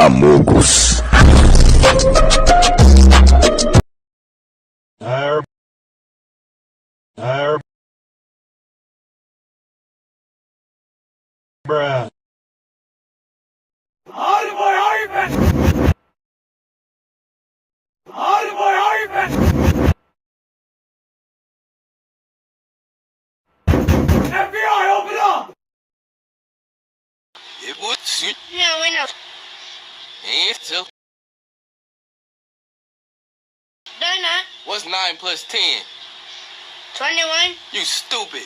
Amogus. Bruh. FBI, open up! It would shoot. No, bueno. And two. Donna, What's 9 plus 10? 21. You stupid.